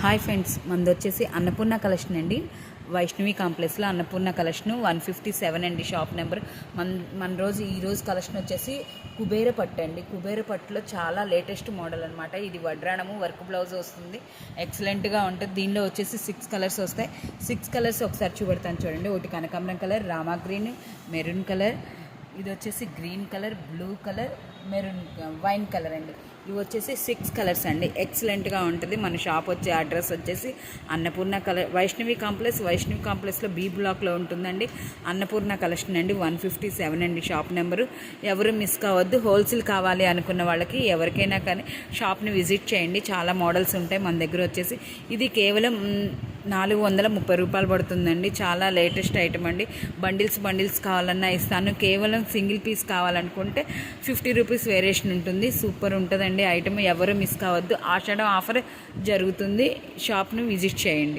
Hi friends, మనది వచ్చేసి Annapurna collection అండి. వైష్ణవి కాంప్లెక్స్లో అన్నపూర్ణ కలెక్షన్ 157 అండి షాప్ నెంబర్. ఈరోజు కలెక్షన్ వచ్చేసి కుబేర పట్టు అండి. కుబేర పట్టులో చాలా లేటెస్ట్ మోడల్ అనమాట. ఇది వడ్రాణము వర్క్ బ్లౌజ్ వస్తుంది, ఎక్సలెంట్గా ఉంటుంది. దీనిలో వచ్చేసి 6 కలర్స్ వస్తాయి. 6 కలర్స్ ఒకసారి చూపెడతాను చూడండి. ఒకటి కనకాంబరం colour, Rama green, maroon colour, ఇది వచ్చేసి green colour, blue colour, maroon wine colour అండి. ఇవి వచ్చేసి 6 కలర్స్ అండి. ఎక్సలెంట్గా ఉంటుంది. మన షాప్ వచ్చే అడ్రస్ వచ్చేసి అన్నపూర్ణ వైష్ణవి కాంప్లెక్స్లో బి బ్లాక్లో ఉంటుందండి. అన్నపూర్ణ కలెక్షన్ అండి, 157 అండి షాప్ నెంబరు. ఎవరు మిస్ కావద్దు. హోల్సేల్ కావాలి అనుకున్న వాళ్ళకి ఎవరికైనా కానీ షాప్ని విజిట్ చేయండి. చాలా మోడల్స్ ఉంటాయి మన దగ్గర. వచ్చేసి ఇది కేవలం 430 రూపాయలు పడుతుందండి. చాలా లేటెస్ట్ ఐటమ్ అండి. బండిల్స్ కావాలన్నా ఇస్తాను. కేవలం సింగిల్ పీస్ కావాలనుకుంటే 50 రూపీస్ వేరియేషన్ ఉంటుంది. సూపర్ ఉంటుందండి ఐటమ్. ఎవరు మిస్ కావద్దు. ఆషాఢం ఆఫర్ జరుగుతుంది. షాప్ను విజిట్ చేయండి.